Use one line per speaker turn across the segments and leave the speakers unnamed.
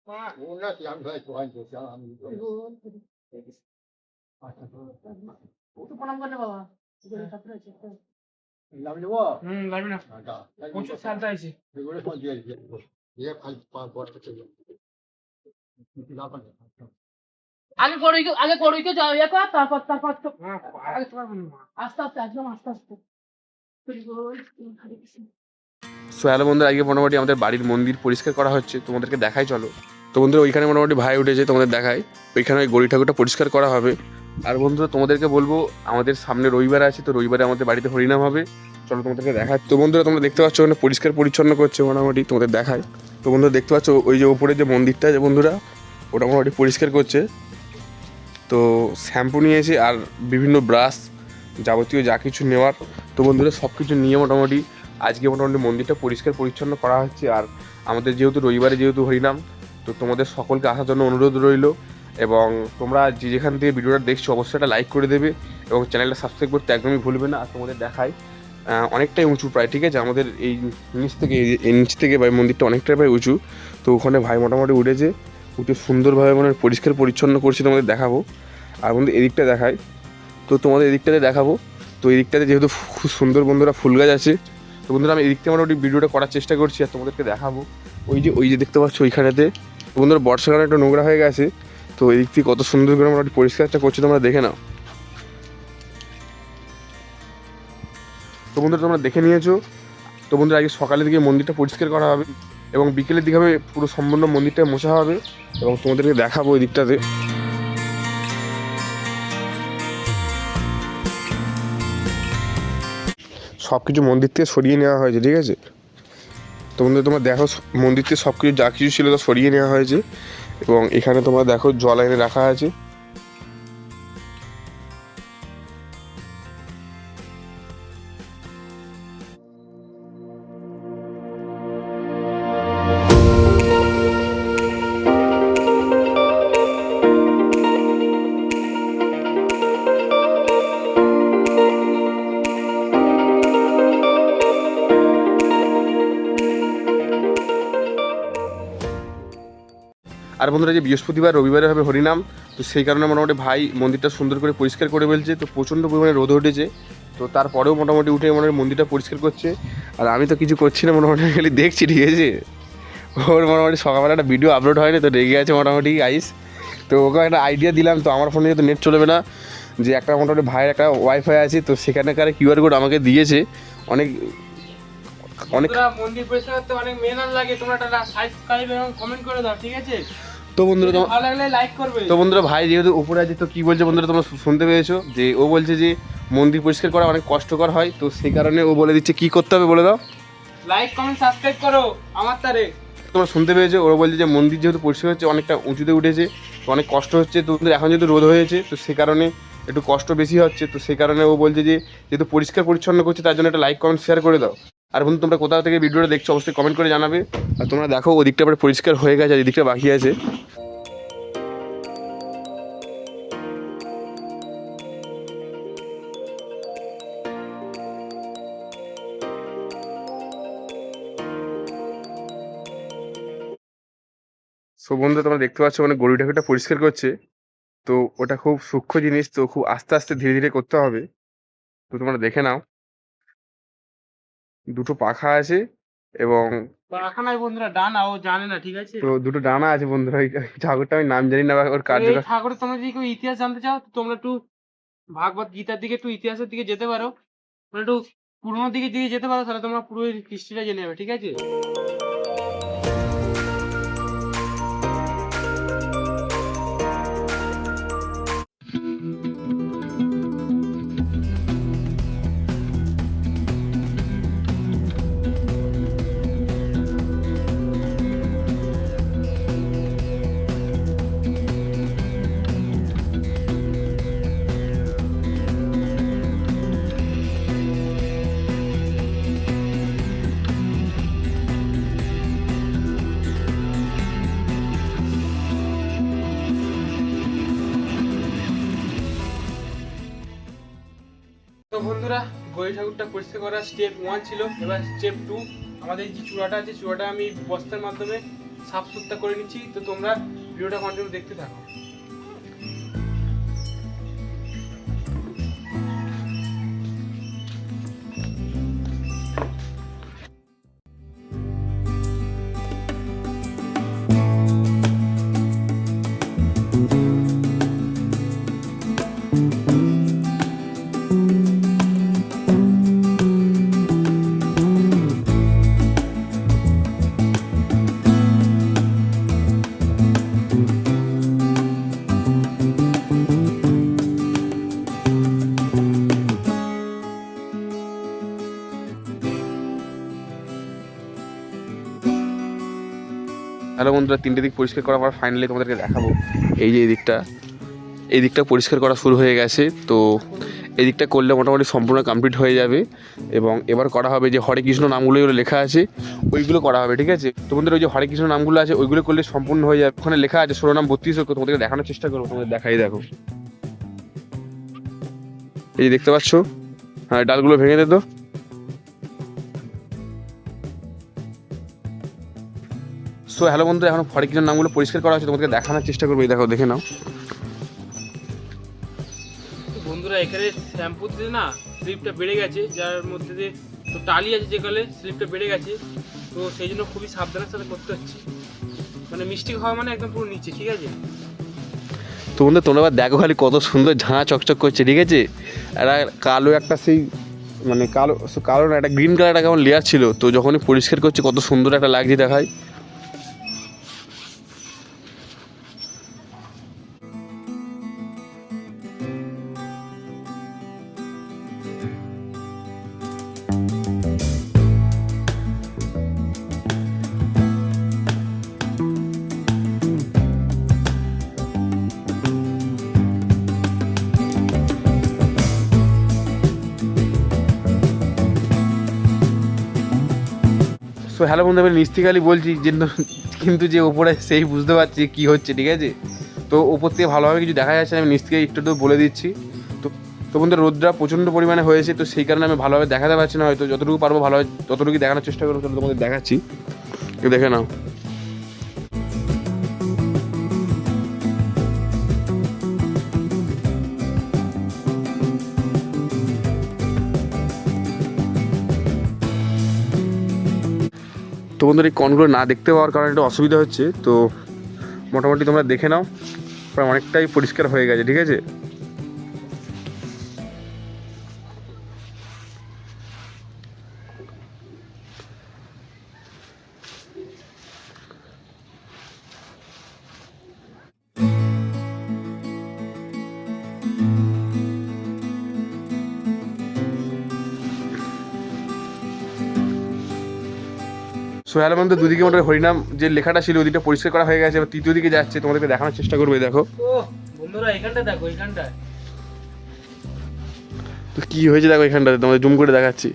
那两块砖就相当于。
প্রণাম করলে বাবা
লাভ নেবো
লাগবে না প্রচুর শান্তি আছে
এগুলো ফোন দিয়ে দিয়ে খালি পর
আগে পড়ুইকে যাও ইয়ে কর তারপর আস্তে আস্তে একদম আস্তে আস্তে
সো হ্যালো বন্ধুরা, আজকে মোটামুটি আমাদের বাড়ির মন্দির পরিষ্কার করা হচ্ছে, তোমাদেরকে দেখাই চলো। তো বন্ধুরা ওইখানে মোটামুটি ভাই উঠেছে, তোমাদের দেখাই। ওইখানে ওই গড়ি ঠাকুরটা পরিষ্কার করা হবে। আর বন্ধুরা তোমাদেরকে বলবো, আমাদের সামনে রবিবার আছে, তো রবিবারে আমাদের বাড়িতে হরিনাম হবে। চলো তোমাদেরকে দেখাই। তো বন্ধুরা তোমরা দেখতে পাচ্ছ ওখানে পরিষ্কার পরিচ্ছন্ন করছে মোটামুটি, তোমাদের দেখায়। তো বন্ধুরা দেখতে পাচ্ছ ওই যে ওপরে যে মন্দিরটা আছে বন্ধুরা, ওটা মোটামুটি পরিষ্কার করছে। তো শ্যাম্পু নিয়েছে আর বিভিন্ন ব্রাশ যাবতীয় যা কিছু নেওয়ার, তো বন্ধুরা সব কিছু নিয়ে মোটামুটি আজকে মোটামুটি মন্দিরটা পরিষ্কার পরিচ্ছন্ন করা হচ্ছে। আর আমাদের যেহেতু রবিবারে যেহেতু হরিনাম, তো তোমাদের সকলকে আসার জন্য অনুরোধ রইল। এবং তোমরা যে যেখান থেকে ভিডিওটা দেখছো অবশ্যই একটা লাইক করে দেবে এবং চ্যানেলটা সাবস্ক্রাইব করতে একদমই ভুলবে না। আর তোমাদের দেখাই অনেকটাই উঁচু প্রায়, ঠিক আছে, আমাদের এই নিচ থেকে ভাই মন্দিরটা অনেকটাই প্রায় উঁচু। তো ওখানে ভাই মোটামুটি উঠে সুন্দরভাবে মানে পরিষ্কার পরিচ্ছন্ন করছে, তোমাদের দেখাবো। আর বন্ধু এদিকটা দেখাই, তো তোমাদের এদিকটাতে দেখাবো। তো এদিকটাতে যেহেতু খুব সুন্দর বন্ধুরা ফুল গাছ আছে, তো বন্ধুরা আমি এদিক থেকে মোটামুটি ভিডিওটা করার চেষ্টা করছি আর তোমাদেরকে দেখাবো। ওই যে দেখতে পাচ্ছ ওইখানেতে বন্ধুরা বর্ষাকালে একটু নোংরা হয়ে গেছে, তো এদিক থেকে কত সুন্দর করে মোটামুটি পরিষ্কারটা করছে, তোমরা দেখে নাও। তো বন্ধুরা তোমরা দেখে নিয়েছো। তো বন্ধুরা আজকে সকালের দিকে মন্দিরটা পরিষ্কার করা হবে এবং বিকেলের দিকে হবে পুরো সম্পূর্ণ মন্দিরটা মোছা হবে এবং তোমাদেরকে দেখাবো ওই দিকটাতে। সব কিছু মন্দির থেকে সরিয়ে নেওয়া হয়েছে, ঠিক আছে। তো বন্ধুরা তোমরা দেখো মন্দির থেকে সব কিছু যা কিছু ছিল তা সরিয়ে নেওয়া হয়েছে এবং এখানে তোমরা দেখো জল এনে রাখা আছে। আর বন্ধুরা যে বৃহস্পতিবার রবিবারে হবে হরিনাম, তো সেই কারণে মোটামুটি ভাই মন্দিরটা সুন্দর করে পরিষ্কার করে ফেলছে। তো প্রচণ্ড পরিমাণে রোদ উঠেছে, তো তারপরেও মোটামুটি উঠে মোটামুটি মন্দিরটা পরিষ্কার করছে। আর আমি তো কিছু করছি না, মোটামুটি খালি দেখছি, ঠিক আছে। ওর মোটামুটি সকালবেলা একটা ভিডিও আপলোড হয়নি, তো রেগে আছে মোটামুটি আইস। তো ওকে একটা আইডিয়া দিলাম, তো আমার ফোনে যেহেতু নেট চলবে না, যে একটা মোটামুটি ভাইয়ের একটা ওয়াইফাই আছে, তো সেখানকার কিউআর কোড আমাকে দিয়েছে। অনেক
মন্দির পরিষ্কার করতে অনেক মেহনত লাগে, তোমরা একটা সাবস্ক্রাইব এবং কমেন্ট করে দাও, ঠিক আছে।
তো বন্ধুরা
ভালো লাগলে লাইক করবে।
তো বন্ধুরা ভাই যেহেতু উপরে আছে, তো কি বলছে বন্ধুরা তোমরা শুনতে পেয়েছো, যে ও বলছে যে মন্দির পরিষ্কার করা অনেক কষ্টকর হয়, তো সেই কারণে ও বলে দিচ্ছে কি করতে হবে বলে দাও।
লাইক কমেন্ট সাবস্ক্রাইব করো আমার তারে।
তোমরা শুনতে পেয়েছো, ওরা বলছে যে মন্দির যেহেতু পরিষ্কার হচ্ছে অনেকটা উঁচুতে উঠেছে, তো অনেক কষ্ট হচ্ছে। তো এখন যেহেতু রোদ হয়েছে, তো সে কারণে একটু কষ্ট বেশি হচ্ছে। তো সেই কারণে ও বলছে যে যেহেতু পরিষ্কার পরিচ্ছন্ন করছে, তার জন্য একটা লাইক কমেন্ট শেয়ার করে দাও। আর বন্ধু তোমরা কোথা থেকে ভিডিওটা দেখছো অবশ্যই কমেন্ট করে জানাবে। আর তোমরা দেখো ওদিকটা পরে পরিষ্কার হয়ে গেছে, আর এদিকটা বাকি আছে। সো বন্ধু তোমরা দেখতে পাচ্ছ মানে গরু ঠাকুরটা পরিষ্কার করছে, তো ওটা খুব সূক্ষ্ম জিনিস, তো খুব আস্তে আস্তে ধীরে ধীরে করতে হবে। তো তোমরা দেখে নাও, দুটো পাখা আছে এবং
পাখা নাই বন্ধুরা, ডানা, ও জানে না, ঠিক আছে।
তো দুটো ডানা আছে বন্ধুরা। ওই ঠাকুরটা আমি নাম জানি না বা ওর কার্যকর।
ঠাকুরের তোমরা যদি কেউ ইতিহাস জানতে চাও, তোমরা একটু ভাগবত গীতার দিকে, একটু ইতিহাসের দিকে যেতে পারো, মানে একটু পুরোনো দিকে যেতে পারো, তাহলে তোমরা পুরো হিস্ট্রিটা জেনে যাবে, ঠিক আছে। তো বন্ধুরা গৌরী ঠাকুরটা পরিষ্কার করার স্টেপ 1 ছিল, এবার স্টেপ 2। আমাদের যে চূড়াটা আছে, চূড়াটা আমি বস্তার মাধ্যমে সাফ সুতরা করে নিচ্ছি। তো তোমরা ভিডিওটা কন্টিনিউ দেখতে থাকো।
হ্যালো বন্ধুরা, 3টে দিক পরিষ্কার করার পর ফাইনালি তোমাদেরকে দেখাবো। এই যে এই দিকটা পরিষ্কার করা শুরু হয়ে গেছে। তো এই দিকটা করলে মোটামুটি সম্পূর্ণ কমপ্লিট হয়ে যাবে এবং এবার করা হবে যে হরে কৃষ্ণ নামগুলো যেগুলো লেখা আছে ওইগুলো করা হবে, ঠিক আছে। তোমাদের ওই যে হরে কৃষ্ণ নামগুলো আছে ওইগুলো করলে সম্পূর্ণ হয়ে যাবে। ওখানে লেখা আছে 16 নাম 32 অক্ষর, তোমাদেরকে দেখানোর চেষ্টা করবো। তোমাদের দেখাই দেখো, এই যে দেখতে পাচ্ছ, হ্যাঁ ডালগুলো ভেঙে দে তো। সো হ্যালো বন্ধু, এখন হরে কৃষ্ণ নামগুলো পরিষ্কার করা হচ্ছে, তোমাদেরকে দেখানোর চেষ্টা করবো। এই দেখো, দেখে নাও
বন্ধুরা। এখানে শ্যাম্পু দিয়ে না স্লিপটা বেড়ে গেছে, যার মধ্যে দিয়ে তো টালি আছে, যেগুলো স্লিপটা বেড়ে গেছে। তো সেই জন্য খুবই সাবধানের সাথে করতে হচ্ছে, মানে মিস্টেক হওয়া মানে একদম পুরো নিচে, ঠিক আছে।
তো বন্ধু তোমরা এবার দেখো খালি কত সুন্দর ঝাঁ চকচক করছে, ঠিক আছে। একটা কালো একটা সেই মানে কালো না, একটা গ্রিন কালার একটা কেমন লেয়ার ছিল, তো যখনই পরিষ্কার করছে কত সুন্দর একটা লাগছে দেখায়। সো হ্যালো বন্ধু, আমি নিচ থেকে খালি বলছি কিন্তু যে ওপরে সেই বুঝতে পারছি কী হচ্ছে, ঠিক আছে। তো ওপর থেকে ভালোভাবে কিছু দেখা যাচ্ছে না, আমি নিচ থেকে একটু বলে দিচ্ছি। তো বন্ধু রোদটা প্রচণ্ড পরিমাণে হয়েছে, তো সেই কারণে আমি ভালোভাবে দেখাতে পারছি না, হয়তো যতটুকু পারবো ভালোভাবে ততটুকু দেখানোর চেষ্টা করবো। তাহলে তোমাদের দেখাচ্ছি, দেখে নাও। তো বন্ধুরা এই কর্নগুলো না দেখতে পাওয়ার কারণে একটু অসুবিধা হচ্ছে। তো মোটামুটি তোমরা দেখে নাও, প্রায় অনেকটাই পরিষ্কার হয়ে গেছে, ঠিক আছে। সো হ্যালো বন্ধু, দুদিকে মোটামুটি হরিনাম যে লেখাটা ছিল ওদিকটা পরিষ্কার করা হয়ে গেছে, এবার তৃতীয় দিকে যাচ্ছে, তোমাদেরকে দেখানোর চেষ্টা করবে। দেখো
ও বন্ধুরা, এখানটা দেখো, এখানটা
তো কি হয়েছে দেখো, এখানটাতে তোমাদের জুম করে দেখাচ্ছি।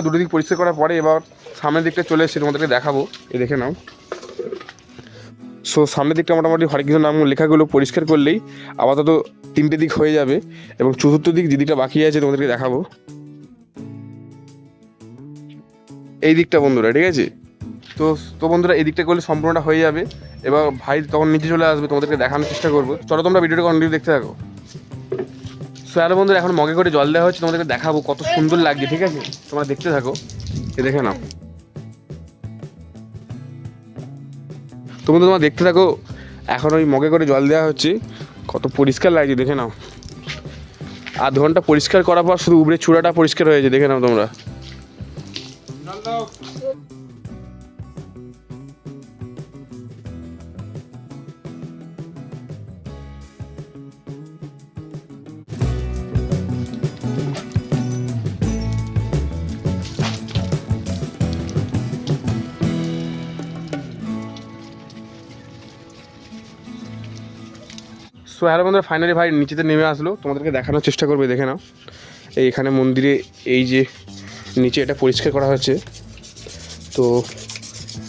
দুটো দিক পরিষ্কার করার পরে এবার সামনের দিকটা চলে এসেছে, তোমাদেরকে দেখাবো। এই দেখে নাও। সো সামনের দিকটা মোটামুটি হরে কৃষ্ণ নাম লেখাগুলো পরিষ্কার করলেই আপাতত 3টে দিক হয়ে যাবে এবং চতুর্থ দিক যে দিকটা বাকি আছে তোমাদেরকে দেখাবো। এই দিকটা বন্ধুরা, ঠিক আছে। তো বন্ধুরা এই দিকটা করলে সম্পূর্ণটা হয়ে যাবে। এবার ভাই তখন নিচে চলে আসবে, তোমাদেরকে দেখানোর চেষ্টা করবো। চলো তোমরা ভিডিওটা কন্টিনিউ দেখতে থাকো। সো হ্যালো বন্ধুরা, এখন মগে করে জল দেওয়া হচ্ছে, তোমাদেরকে দেখাবো কত সুন্দর লাগছে, ঠিক আছে। তোমরা দেখতে থাকো, এ দেখে নাও। তো বন্ধু তোমরা দেখতে থাকো, এখন ওই মগে করে জল দেওয়া হচ্ছে, কত পরিষ্কার লাগছে দেখে নাও। আধ ঘন্টা পরিষ্কার করার পর শুধু উপরে চূড়াটা পরিষ্কার হয়েছে, দেখে নাও তোমরা। সো সো হ্যালো বন্ধুরা, ফাইনালি ভাই নিচেতে নেমে আসলো, তোমাদেরকে দেখানোর চেষ্টা করবে। দেখে নাও এইখানে মন্দিরে এই যে নিচে এটা পরিষ্কার করা হচ্ছে। তো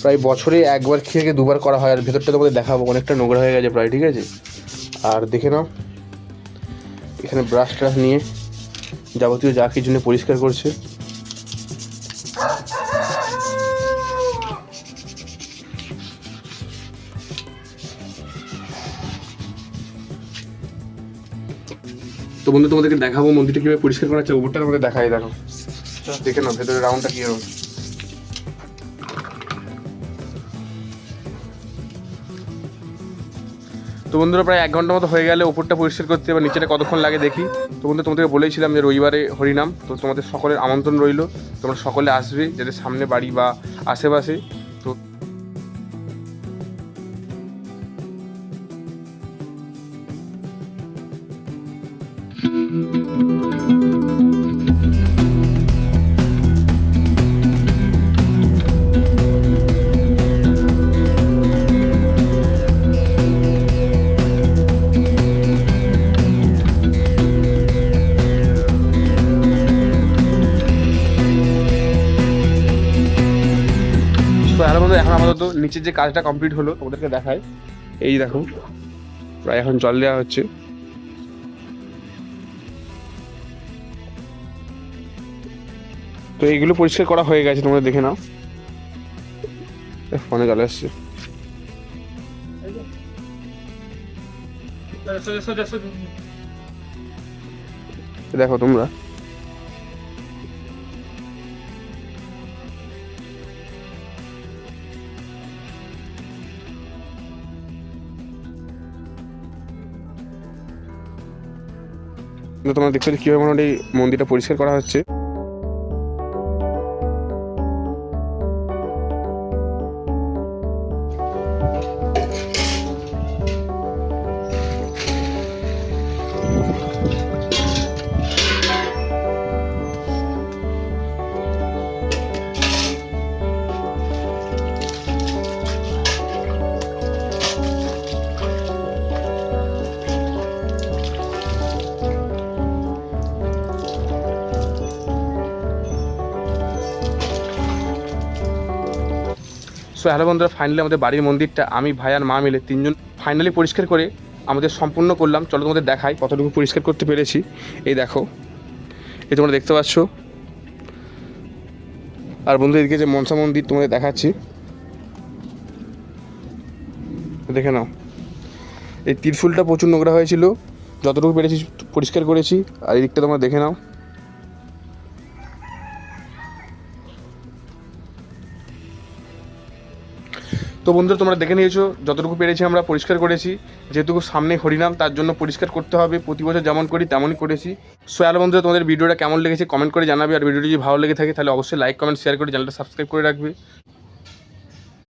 প্রায় বছরে একবার থেকে দুবার করা হয়। আর ভেতরটা তোমাদের দেখাবো, অনেকটা নোংরা হয়ে গেছে প্রায়, ঠিক আছে। আর দেখে নাও এখানে ব্রাশ ট্রাশ নিয়ে যাবতীয় যা কিছু নিয়ে পরিষ্কার করছে। তো বন্ধু তোমাদেরকে দেখাবো মন্দিরটা কীভাবে পরিষ্কার করা হচ্ছে। উপরটা তোমাদের দেখাই, দেখো, দেখে নাও ভেতরে রাউন্ডটা কীরকম। তো বন্ধুরা প্রায় 1 ঘন্টা মতো হয়ে গেলে ওপরটা পরিষ্কার করতে, এবার নিচেটা কতক্ষণ লাগে দেখি। তো বন্ধু তোমাদেরকে বলেইছিলাম যে রবিবারে হরিনাম, তো তোমাদের সকলের আমন্ত্রণ রইল, তোমরা সকলে আসবে যাদের সামনে বাড়ি বা আশেপাশে। তো হ্যালো বন্ধু, এখন আপাতত নিচের যে কাজটা কমপ্লিট হলো তোমাদেরকে দেখায়। এই দেখো প্রায় এখন জল দেওয়া হচ্ছে। তো এইগুলো পরিষ্কার করা হয়ে গেছে, তোমরা দেখে নাও। ফোনে জল আসছে, দেখো তোমরা। তোমরা দেখতে কিভাবে মোটামুটি মন্দিরটা পরিষ্কার করা হচ্ছে। সো হ্যালো বন্ধুরা, ফাইনালি আমাদের বাড়ির মন্দিরটা আমি, ভাই আর মা মিলে 3 জন ফাইনালি পরিষ্কার করে আমাদের সম্পূর্ণ করলাম। চলো তোমাদের দেখাই কতটুকু পরিষ্কার করতে পেরেছি। এই দেখো, এই তোমরা দেখতে পাচ্ছ। আর বন্ধু এদিকে যে মনসা মন্দির তোমাদের দেখাচ্ছি, দেখে নাও। এই ত্রিশূলটা প্রচুর নোংরা হয়েছিল, যতটুকু পেরেছি পরিষ্কার করেছি। আর এই দিকটা তোমরা দেখে নাও। তো বন্ধুরা তোমরা দেখে নিয়েছো, যতটুকু পেরেছি আমরা পরিষ্কার করেছি। যেহেতু সামনে হরিনাম, তার জন্য পরিষ্কার করতে হবে। প্রতি বছর যেমন করি তেমনই করেছি। সো হ্যালো বন্ধুরা, তোমাদের ভিডিওটা কেমন লেগেছে কমেন্ট করে জানাবে। আর ভিডিওটি যদি ভালো লেগে থাকে তাহলে অবশ্যই লাইক কমেন্ট শেয়ার করে চ্যানেলটা সাবস্ক্রাইব করে রাখবে।